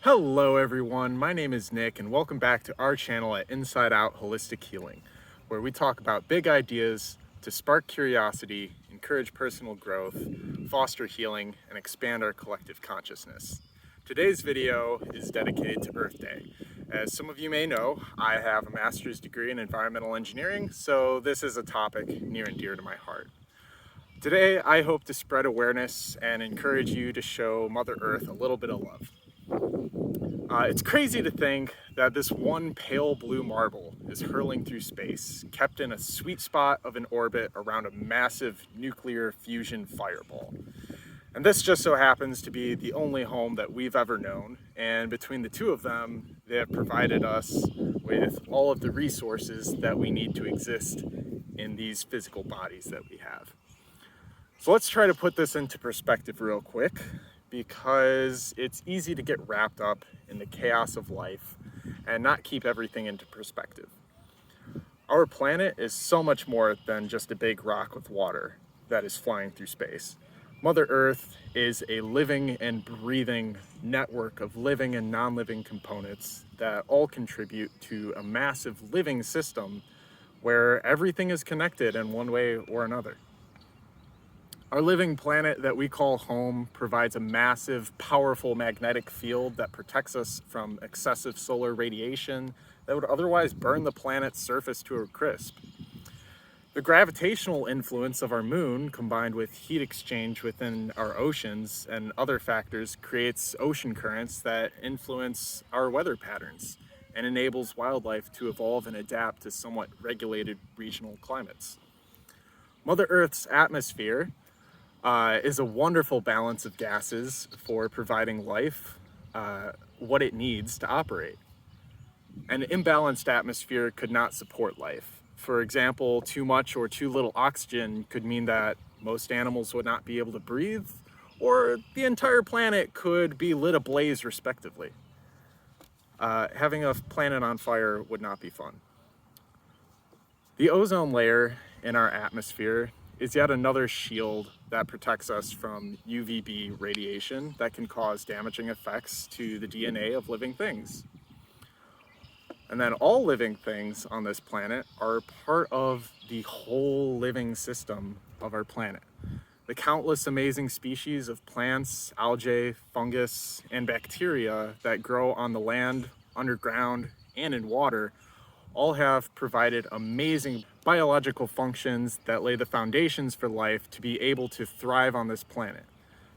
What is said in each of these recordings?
Hello everyone, my name is Nick and welcome back to our channel at Inside Out Holistic Healing, where we talk about big ideas to spark curiosity, encourage personal growth, foster healing, and expand our collective consciousness. Today's video is dedicated to Earth Day. As some of you may know, I have a master's degree in environmental engineering, so this is a topic near and dear to my heart. Today, I hope to spread awareness and encourage you to show Mother Earth a little bit of love. It's crazy to think that this one pale blue marble is hurling through space, kept in a sweet spot of an orbit around a massive nuclear fusion fireball. And this just so happens to be the only home that we've ever known, and between the two of them, they have provided us with all of the resources that we need to exist in these physical bodies that we have. So let's try to put this into perspective real quick, because it's easy to get wrapped up in the chaos of life and not keep everything into perspective. Our planet is so much more than just a big rock with water that is flying through space. Mother Earth is a living and breathing network of living and non-living components that all contribute to a massive living system where everything is connected in one way or another. Our living planet that we call home provides a massive, powerful magnetic field that protects us from excessive solar radiation that would otherwise burn the planet's surface to a crisp. The gravitational influence of our moon, combined with heat exchange within our oceans and other factors, creates ocean currents that influence our weather patterns and enables wildlife to evolve and adapt to somewhat regulated regional climates. Mother Earth's atmosphere is a wonderful balance of gases for providing life what it needs to operate. An imbalanced atmosphere could not support life. For example, too much or too little oxygen could mean that most animals would not be able to breathe, or the entire planet could be lit ablaze respectively. Having a planet on fire would not be fun. The ozone layer in our atmosphere is yet another shield that protects us from UVB radiation that can cause damaging effects to the DNA of living things. And then all living things on this planet are part of the whole living system of our planet. The countless amazing species of plants, algae, fungus, and bacteria that grow on the land, underground, and in water all have provided amazing biological functions that lay the foundations for life to be able to thrive on this planet.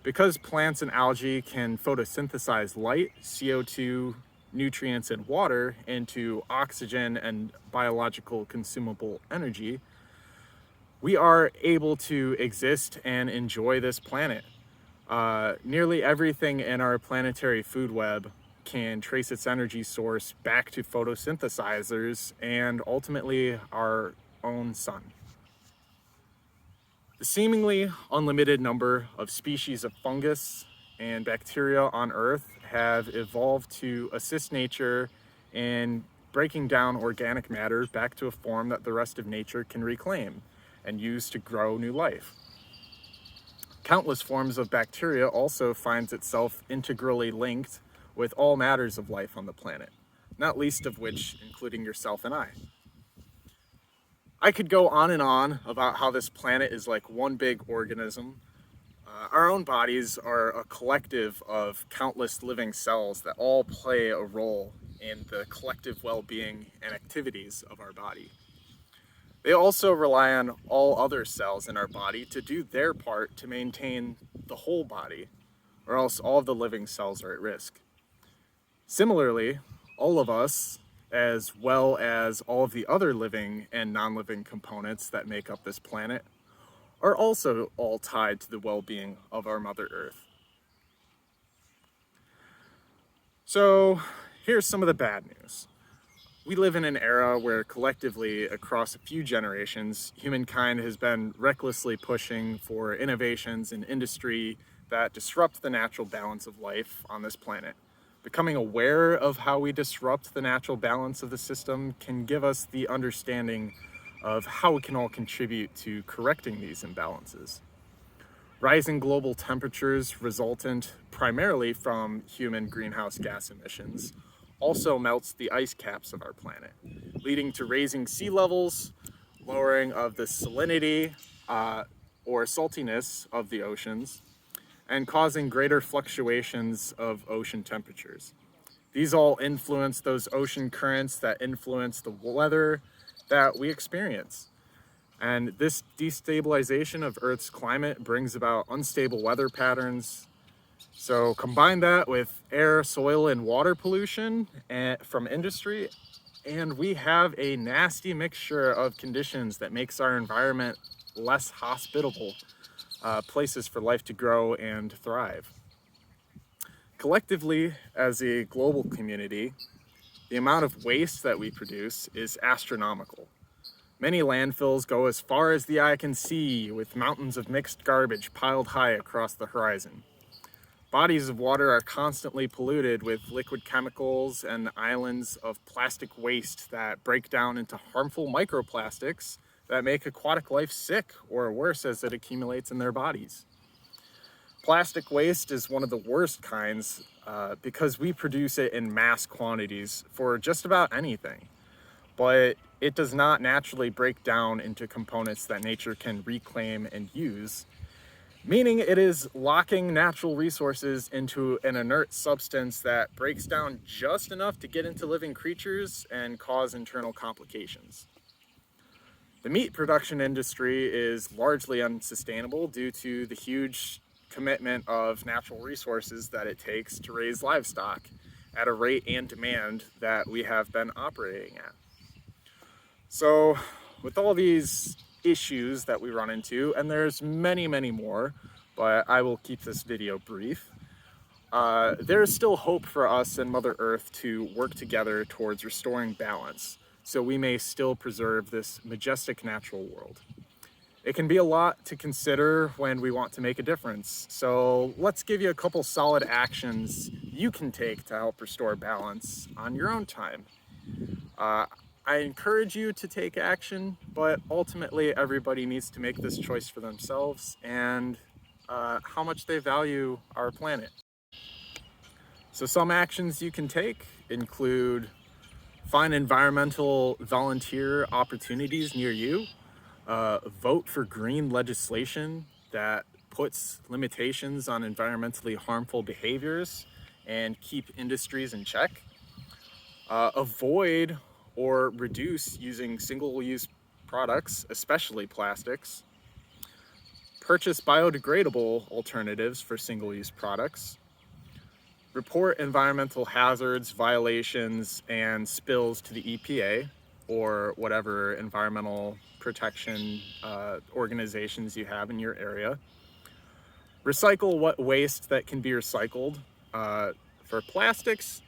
Because plants and algae can photosynthesize light, CO2, nutrients, and water into oxygen and biological consumable energy, we are able to exist and enjoy this planet. Nearly everything in our planetary food web can trace its energy source back to photosynthesizers and ultimately our own sun. The seemingly unlimited number of species of fungus and bacteria on Earth have evolved to assist nature in breaking down organic matter back to a form that the rest of nature can reclaim and use to grow new life. Countless forms of bacteria also finds itself integrally linked with all matters of life on the planet, not least of which including yourself and I. I could go on and on about how this planet is like one big organism. Our own bodies are a collective of countless living cells that all play a role in the collective well-being and activities of our body. They also rely on all other cells in our body to do their part to maintain the whole body, or else all of the living cells are at risk. Similarly, all of us, as well as all of the other living and non-living components that make up this planet, are also all tied to the well-being of our Mother Earth. So here's some of the bad news. We live in an era where collectively, across a few generations, humankind has been recklessly pushing for innovations in industry that disrupt the natural balance of life on this planet. Becoming aware of how we disrupt the natural balance of the system can give us the understanding of how we can all contribute to correcting these imbalances. Rising global temperatures resultant primarily from human greenhouse gas emissions also melts the ice caps of our planet, leading to raising sea levels, lowering of the salinity or saltiness of the oceans, and causing greater fluctuations of ocean temperatures. These all influence those ocean currents that influence the weather that we experience. And this destabilization of Earth's climate brings about unstable weather patterns. So combine that with air, soil, and water pollution from industry, and we have a nasty mixture of conditions that makes our environment less hospitable places for life to grow and thrive. Collectively, as a global community, the amount of waste that we produce is astronomical. Many landfills go as far as the eye can see, with mountains of mixed garbage piled high across the horizon. Bodies of water are constantly polluted with liquid chemicals and islands of plastic waste that break down into harmful microplastics that make aquatic life sick or worse as it accumulates in their bodies. Plastic waste is one of the worst kinds because we produce it in mass quantities for just about anything, but it does not naturally break down into components that nature can reclaim and use, meaning it is locking natural resources into an inert substance that breaks down just enough to get into living creatures and cause internal complications. The meat production industry is largely unsustainable due to the huge commitment of natural resources that it takes to raise livestock at a rate and demand that we have been operating at. So with all these issues that we run into, and there's many, many more, but I will keep this video brief, there is still hope for us and Mother Earth to work together towards restoring balance, so we may still preserve this majestic natural world. It can be a lot to consider when we want to make a difference, so let's give you a couple solid actions you can take to help restore balance on your own time. I encourage you to take action, but ultimately everybody needs to make this choice for themselves and how much they value our planet. So some actions you can take include find environmental volunteer opportunities near you, vote for green legislation that puts limitations on environmentally harmful behaviors and keep industries in check, avoid or reduce using single-use products, especially plastics, purchase biodegradable alternatives for single-use products, report environmental hazards, violations, and spills to the EPA or whatever environmental protection organizations you have in your area. Recycle what waste that can be recycled. For plastics,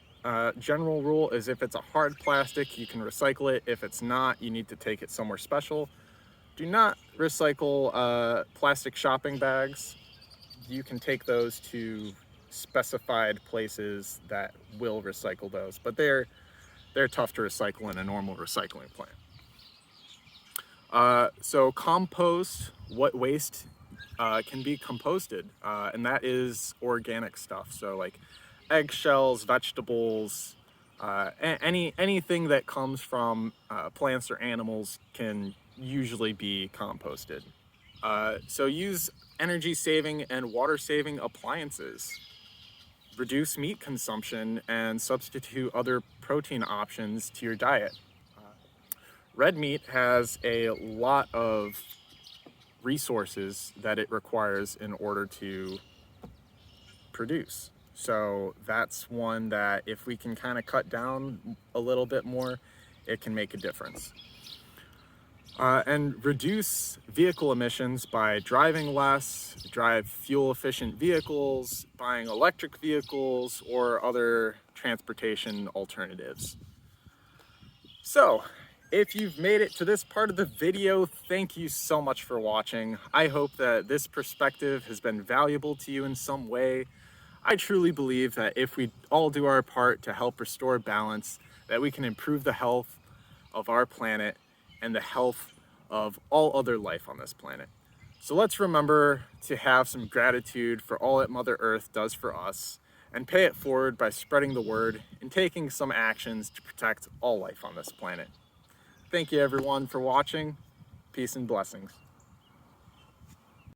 general rule is if it's a hard plastic, you can recycle it. If it's not, you need to take it somewhere special. Do not recycle plastic shopping bags. You can take those to specified places that will recycle those, but they're tough to recycle in a normal recycling plant. So compost what waste can be composted, and that is organic stuff. So like eggshells, vegetables, anything that comes from plants or animals can usually be composted. So use energy saving and water saving appliances. Reduce meat consumption and substitute other protein options to your diet. Red meat has a lot of resources that it requires in order to produce. So that's one that if we can kind of cut down a little bit more, it can make a difference. And reduce vehicle emissions by driving less, drive fuel efficient vehicles, buying electric vehicles, or other transportation alternatives. So, if you've made it to this part of the video, thank you so much for watching. I hope that this perspective has been valuable to you in some way. I truly believe that if we all do our part to help restore balance, that we can improve the health of our planet and the health of all other life on this planet. So let's remember to have some gratitude for all that Mother Earth does for us and pay it forward by spreading the word and taking some actions to protect all life on this planet. Thank you everyone for watching. Peace and blessings.